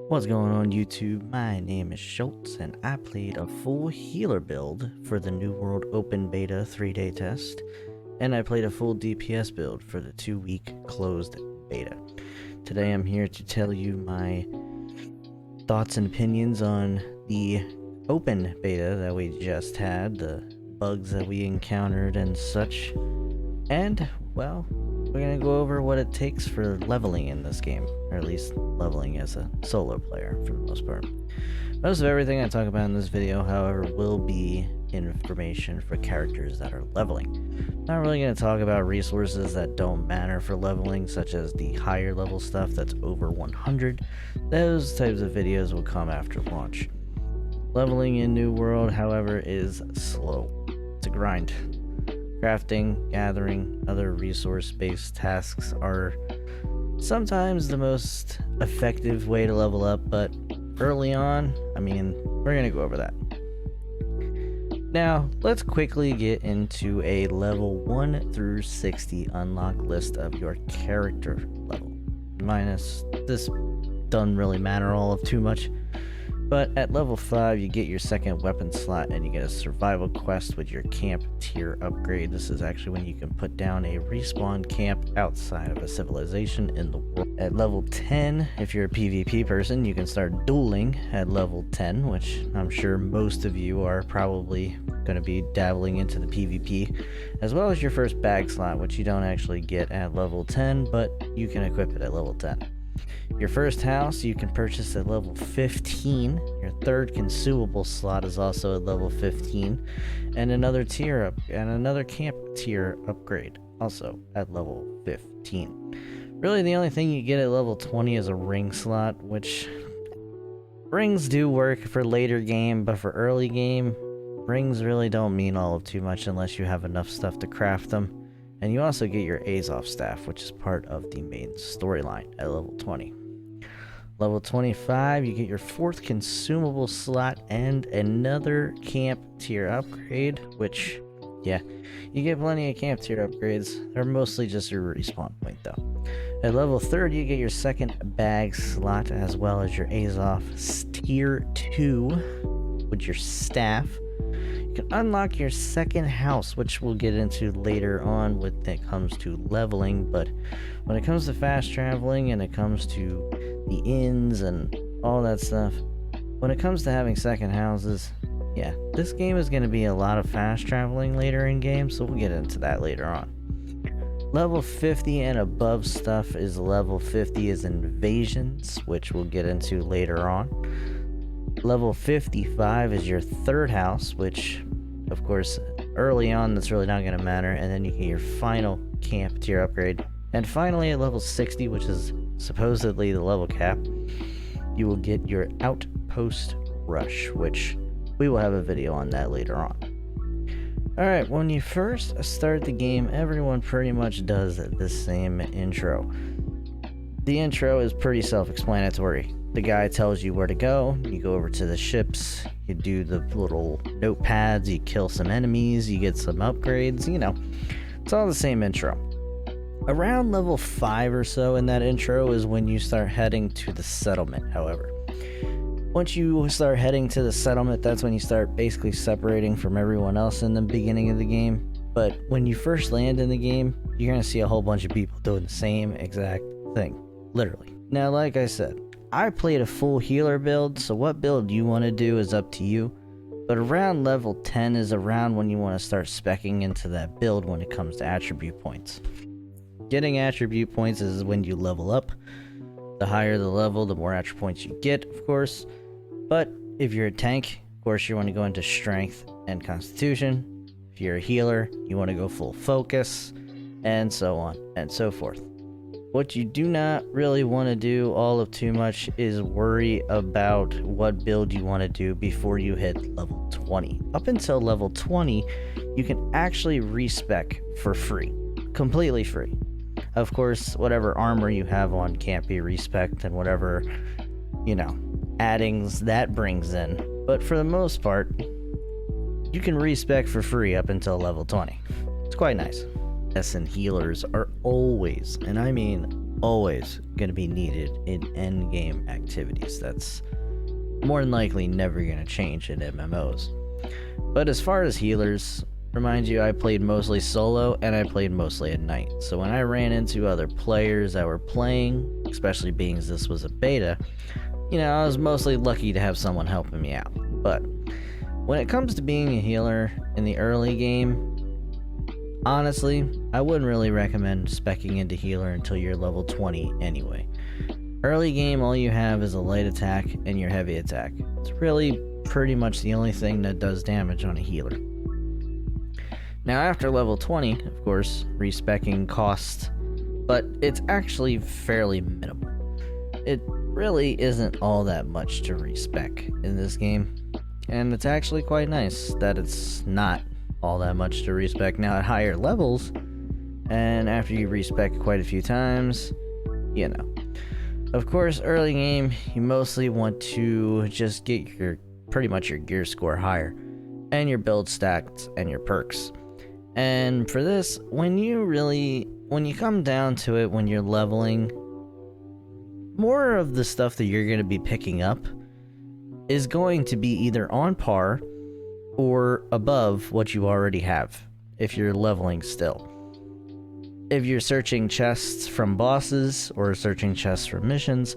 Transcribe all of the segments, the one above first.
What's going on YouTube? My name is Schultz and I played a full healer build for the New World Open Beta 3-day test, and I played a full DPS build for the 2-week closed beta. Today I'm here to tell you my thoughts and opinions on the open beta that we just had, the bugs that we encountered and such, and, well, we're going to go over what it takes for leveling in this game, or at least leveling as a solo player for the most part. Most of everything I talk about in this video, however, will be information for characters that are leveling. Not really going to talk about resources that don't matter for leveling, such as the higher level stuff that's over 100. Those types of videos will come after launch. Leveling in New World, however, is slow. It's a grind. Crafting, gathering, other resource-based tasks are sometimes the most effective way to level up, but early on, we're going to go over that. Now, let's quickly get into a level 1 through 60 unlock list of your character level. This doesn't really matter all of too much. But at level 5, you get your second weapon slot and you get a survival quest with your camp tier upgrade. This is actually when you can put down a respawn camp outside of a civilization in the world. At level 10, if you're a PvP person, you can start dueling at level 10, which I'm sure most of you are probably going to be dabbling into the PvP, as well as your first bag slot, which you don't actually get at level 10, but you can equip it at level 10. Your first house you can purchase at level 15. Your third consumable slot is also at level 15, and another camp tier upgrade also at level 15. Really, the only thing you get at level 20 is a ring slot, which rings do work for later game, but for early game, rings really don't mean all of too much unless you have enough stuff to craft them. And you also get your Azov staff, which is part of the main storyline at level 20. Level 25, you get your fourth consumable slot and another camp tier upgrade, which, yeah, you get plenty of camp tier upgrades. They're mostly just your respawn point, though. At level 30, you get your second bag slot, as well as your Azov tier 2 with your staff. You can unlock your second house, which we'll get into later on when it comes to leveling, but when it comes to fast traveling and it comes to the inns and all that stuff, when it comes to having second houses, yeah, this game is going to be a lot of fast traveling later in game, so we'll get into that later on. Level 50 and above stuff is level 50 is invasions, which we'll get into later on. Level 55 is your third house, which, of course, early on, that's really not going to matter. And then you get your final camp tier upgrade. And finally, at level 60, which is supposedly the level cap, you will get your outpost rush, which we will have a video on that later on. Alright, when you first start the game, everyone pretty much does the same intro. The intro is pretty self-explanatory. The guy tells you where to go, you go over to the ships, you do the little notepads, you kill some enemies, you get some upgrades, it's all the same intro. Around level 5 or so in that intro is when you start heading to the settlement, however. Once you start heading to the settlement, that's when you start basically separating from everyone else in the beginning of the game. But when you first land in the game, you're going to see a whole bunch of people doing the same exact thing, literally. Now, like I said, I played a full healer build, so what build you want to do is up to you. But around level 10 is around when you want to start speccing into that build when it comes to attribute points. Getting attribute points is when you level up. The higher the level, the more attribute points you get, of course. But if you're a tank, of course you want to go into strength and constitution. If you're a healer, you want to go full focus, and so on and so forth. What you do not really want to do all of too much is worry about what build you want to do before you hit level 20. Up until level 20, you can actually respec for free. Completely free. Of course, whatever armor you have on can't be respec and whatever, addings that brings in. But for the most part, you can respec for free up until level 20. It's quite nice. And healers are always, and I mean always going to be needed in endgame activities. That's more than likely never going to change in MMOs. But as far as healers, remind you, I played mostly solo and I played mostly at night. So when I ran into other players that were playing, especially being as this was a beta, I was mostly lucky to have someone helping me out. But when it comes to being a healer in the early game, honestly, I wouldn't really recommend speccing into healer until you're level 20 anyway. Early game, all you have is a light attack and your heavy attack. It's really pretty much the only thing that does damage on a healer. Now after level 20, of course, respecking costs, but it's actually fairly minimal. It really isn't all that much to respec in this game, and it's actually quite nice that it's not all that much to respec. Now at higher levels, and after you respec quite a few times, Of course, early game, you mostly want to just get pretty much your gear score higher, and your build stats and your perks. And for this, when you come down to it, when you're leveling, more of the stuff that you're going to be picking up is going to be either on par or above what you already have, if you're leveling still. If you're searching chests from bosses or searching chests from missions,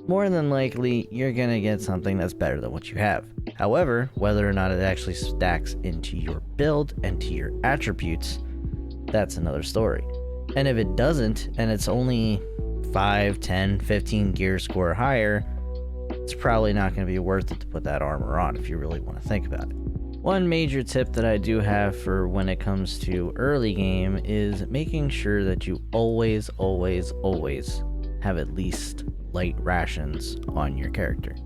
more than likely you're gonna get something that's better than what you have. However, whether or not it actually stacks into your build and to your attributes, that's another story. And if it doesn't, and it's only 5, 10, 15 gear score higher, it's probably not going to be worth it to put that armor on if you really want to think about it. One major tip that I do have for when it comes to early game is making sure that you always have at least light rations on your character.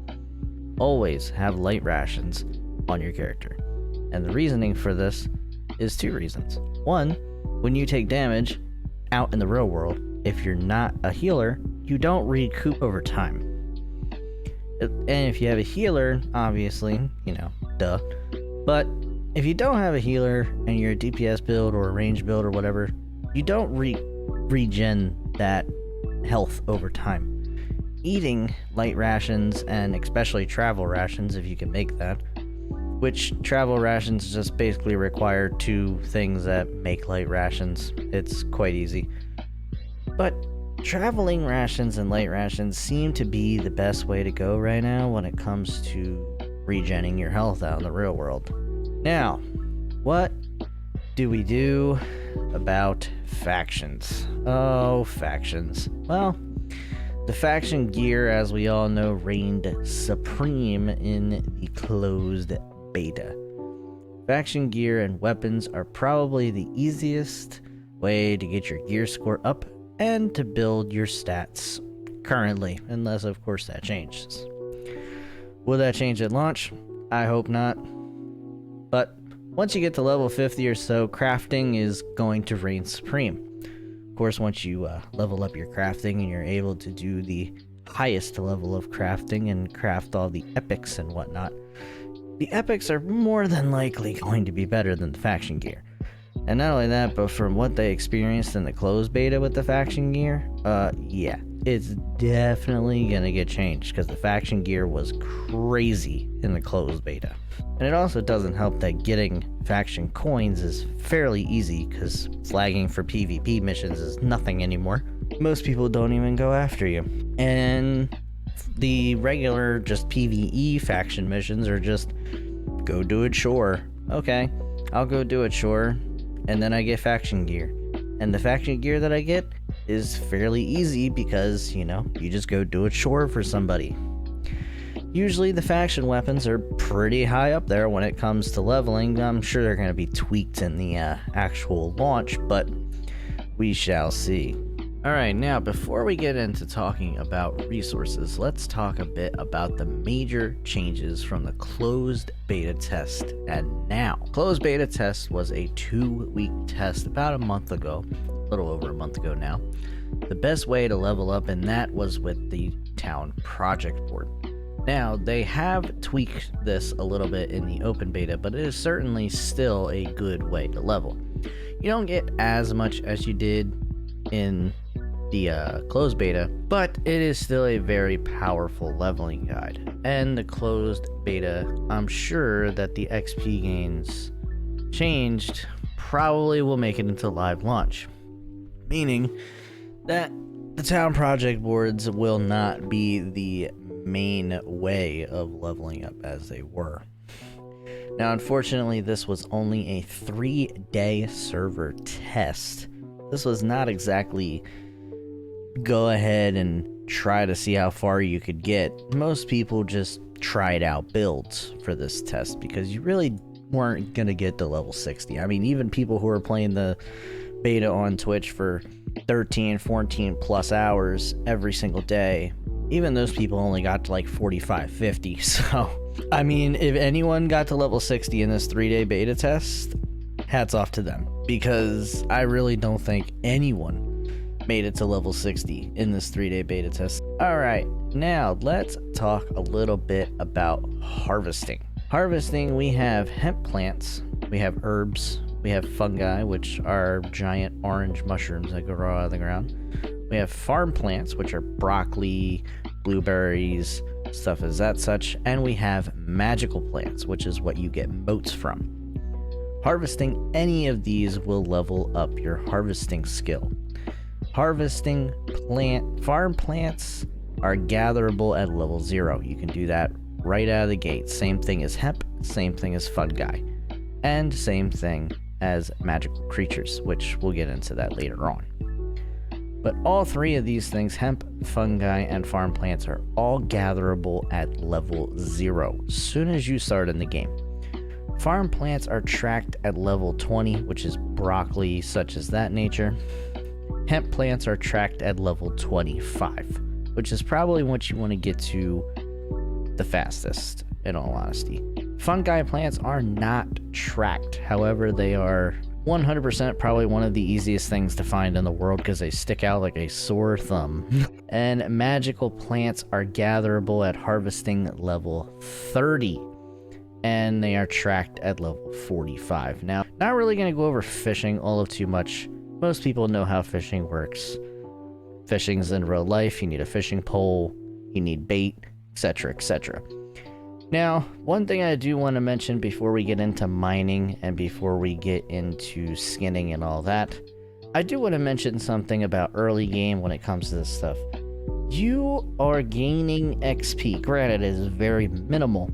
Always have light rations on your character. And the reasoning for this is 2 reasons. One, when you take damage out in the real world, if you're not a healer, you don't recoup over time. And if you have a healer, obviously, duh. But if you don't have a healer and you're a DPS build or a range build or whatever, you don't regen that health over time. Eating light rations, and especially travel rations if you can make that, which travel rations just basically require 2 things that make light rations. It's quite easy. But traveling rations and light rations seem to be the best way to go right now when it comes to regenning your health out in the real world. Now, what do we do about factions? Oh, factions. Well, the faction gear, as we all know, reigned supreme in the closed beta. Faction gear and weapons are probably the easiest way to get your gear score up and to build your stats currently, unless of course that changes. Will that change at launch? I hope not. But once you get to level 50 or so, crafting is going to reign supreme. Of course, once you level up your crafting and you're able to do the highest level of crafting and craft all the epics and whatnot, the epics are more than likely going to be better than the faction gear. And not only that, but from what they experienced in the closed beta with the faction gear, yeah, it's definitely gonna get changed, because the faction gear was crazy in the closed beta. And it also doesn't help that getting faction coins is fairly easy, because flagging for PvP missions is nothing anymore. Most people don't even go after you. And the regular just PvE faction missions are just go do a chore. Okay, I'll go do a chore, and then I get faction gear. And the faction gear that I get is fairly easy because, you just go do a chore for somebody. Usually the faction weapons are pretty high up there when it comes to leveling. I'm sure they're going to be tweaked in the actual launch, but we shall see. Alright, now before we get into talking about resources, let's talk a bit about the major changes from the closed beta test and now. Closed beta test was a 2-week test about a month ago, a little over a month ago now. The best way to level up in that was with the town project board. Now, they have tweaked this a little bit in the open beta, but it is certainly still a good way to level. You don't get as much as you did in the closed beta, but it is still a very powerful leveling guide. And the closed beta, I'm sure that the XP gains changed probably will make it into live launch, meaning that the town project boards will not be the main way of leveling up as they were. Now, unfortunately, this was only a 3-day server test. This was not exactly go ahead and try to see how far you could get. Most people just tried out builds for this test because you really weren't gonna get to level 60. I mean, even people who are playing the beta on Twitch for 13, 14 plus hours every single day, even those people only got to like 45, 50. So, I mean, if anyone got to level 60 in this 3-day beta test, hats off to them, because I really don't think anyone made it to level 60 in this 3-day beta test. All right, now let's talk a little bit about harvesting. Harvesting, we have hemp plants, we have herbs, we have fungi, which are giant orange mushrooms that grow out of the ground. We have farm plants, which are broccoli, blueberries, stuff as that such. And we have magical plants, which is what you get motes from. Harvesting any of these will level up your harvesting skill. Harvesting farm plants are gatherable at level 0. You can do that right out of the gate. Same thing as hemp, same thing as fungi, and same thing as magical creatures, which we'll get into that later on. But all three of these things, hemp, fungi, and farm plants, are all gatherable at level 0 as soon as you start in the game. Farm plants are tracked at level 20, which is broccoli, such as that nature. Hemp plants are tracked at level 25, which is probably what you want to get to the fastest, in all honesty. Fungi plants are not tracked, however, they are 100% probably one of the easiest things to find in the world because they stick out like a sore thumb. And magical plants are gatherable at harvesting level 30, and they are tracked at level 45. Now, not really going to go over fishing all of too much. Most people know how fishing works. Fishing's in real life. You need a fishing pole, you need bait, etc., etc. Now, one thing I do want to mention before we get into mining and before we get into skinning and all that, I do want to mention something about early game when it comes to this stuff. You are gaining XP. Granted, it is very minimal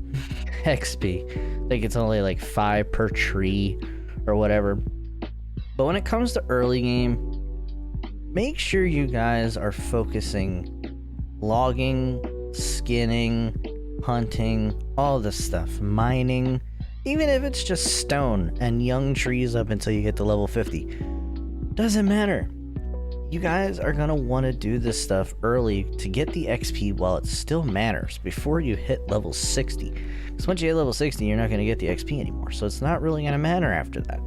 XP. I think it's only like 5 per tree or whatever. But when it comes to early game, make sure you guys are focusing logging, skinning, hunting, all this stuff, mining, even if it's just stone and young trees up until you get to level 50. Doesn't matter. You guys are going to want to do this stuff early to get the XP while it still matters before you hit level 60. Because once you hit level 60, you're not going to get the XP anymore. So it's not really going to matter after that.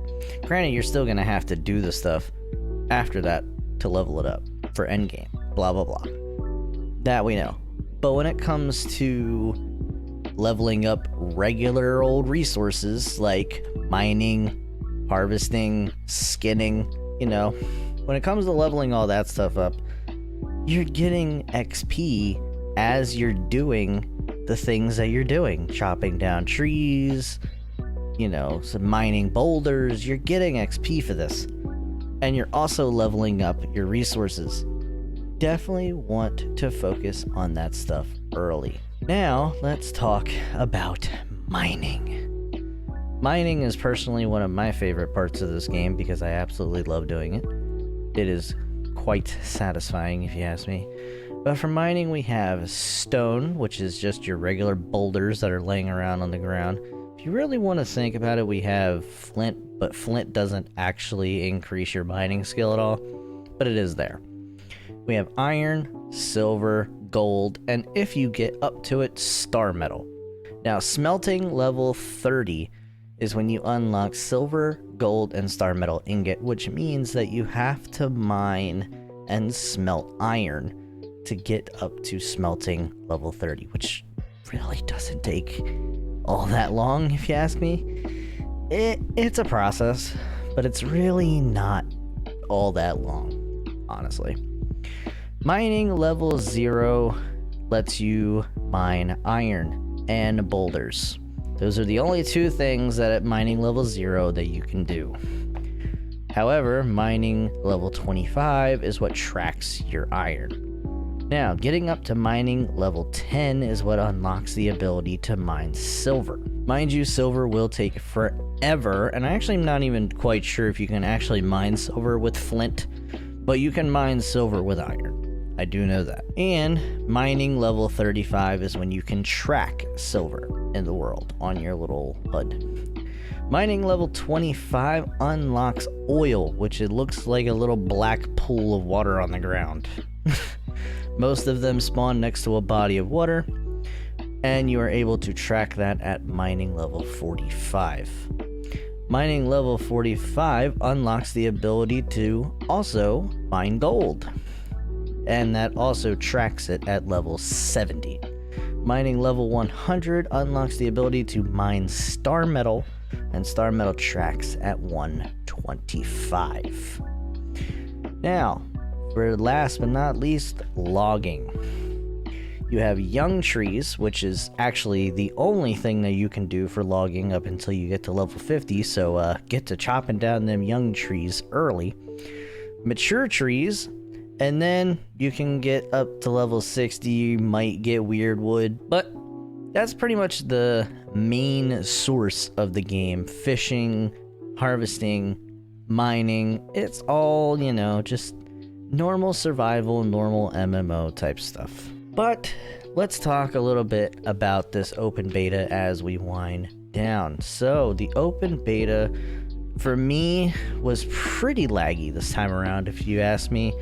Granted, you're still going to have to do the stuff after that to level it up for endgame. Blah, blah, blah. That we know. But when it comes to leveling up regular old resources like mining, harvesting, skinning, you know, when it comes to leveling all that stuff up, you're getting XP as you're doing the things that you're doing. Chopping down trees, you know, some mining boulders. You're getting XP for this. And you're also leveling up your resources. Definitely want to focus on that stuff early. Now, let's talk about mining. Mining is personally one of my favorite parts of this game because I absolutely love doing it. It is quite satisfying if you ask me. But for mining, we have stone, which is just your regular boulders that are laying around on the ground. If you really want to think about it, we have flint, but flint doesn't actually increase your mining skill at all, but it is there. We have iron, silver, gold, and if you get up to it, star metal. Now, smelting level 30 is when you unlock silver, gold, and star metal ingot, which means that you have to mine and smelt iron to get up to smelting level 30, which really doesn't take all that long, if you ask me. It's a process, but it's really not all that long, honestly. Mining level 0 lets you mine iron and boulders. Those are the only two things that at mining level 0 that you can do. However, mining level 25 is what tracks your iron. Now, getting up to mining level 10 is what unlocks the ability to mine silver. Mind you, silver will take forever, and I actually am not even quite sure if you can actually mine silver with flint, but you can mine silver with iron. I do know that. And mining level 35 is when you can track silver in the world on your little HUD. Mining level 25 unlocks oil, which it looks like a little black pool of water on the ground. Most of them spawn next to a body of water, and you are able to track that at mining level 45. Mining level 45 unlocks the ability to also mine gold, and that also tracks it at level 70. Mining level 100 unlocks the ability to mine star metal, and star metal tracks at 125. Now, for last but not least, logging. You have young trees, which is actually the only thing that you can do for logging up until you get to level 50, so get to chopping down them young trees early. Mature trees, and then you can get up to level 60, you might get weird wood, but that's pretty much the main source of the game. Fishing, harvesting, mining, it's all, just normal survival, normal MMO type stuff. But let's talk a little bit about this open beta as we wind down. So the open beta for me was pretty laggy this time around, if you ask me.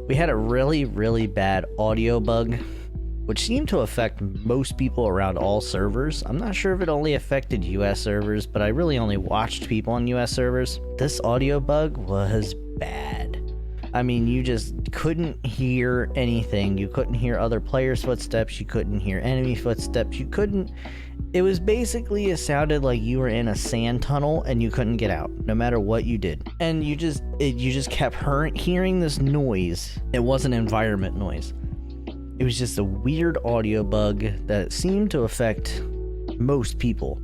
We had a really, really bad audio bug, which seemed to affect most people around all servers. I'm not sure if it only affected US servers, but I really only watched people on US servers. This audio bug was bad. I mean, you just couldn't hear anything. You couldn't hear other players' footsteps. You couldn't hear enemy footsteps. It was basically, it sounded like you were in a sand tunnel and you couldn't get out, no matter what you did. And you just kept hearing this noise. It wasn't environment noise. It was just a weird audio bug that seemed to affect most people.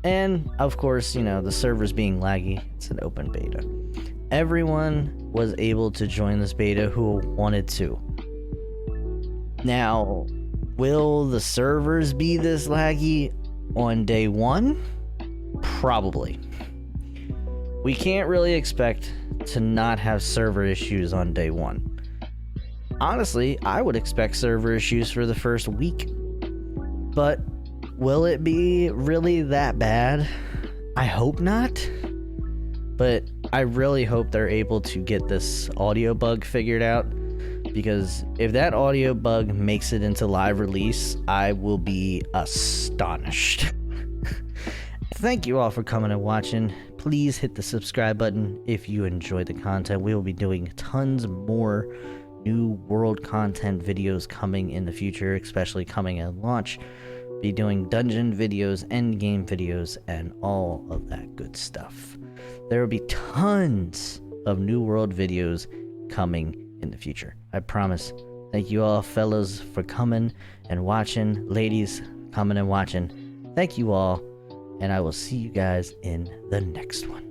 And of course, the servers being laggy, it's an open beta. Everyone was able to join this beta who wanted to. Now, will the servers be this laggy on day one? Probably. We can't really expect to not have server issues on day one. Honestly, I would expect server issues for the first week. But will it be really that bad? I hope not. But I really hope they're able to get this audio bug figured out, because if that audio bug makes it into live release, I will be astonished. Thank you all for coming and watching. Please hit the subscribe button if you enjoy the content. We will be doing tons more new world content videos coming in the future, especially coming at launch. Be doing dungeon videos, end game videos, and all of that good stuff. There will be tons of new world videos coming in the future, I promise. Thank you all, fellas, for coming and watching. Ladies, coming and watching. Thank you all, and I will see you guys in the next one.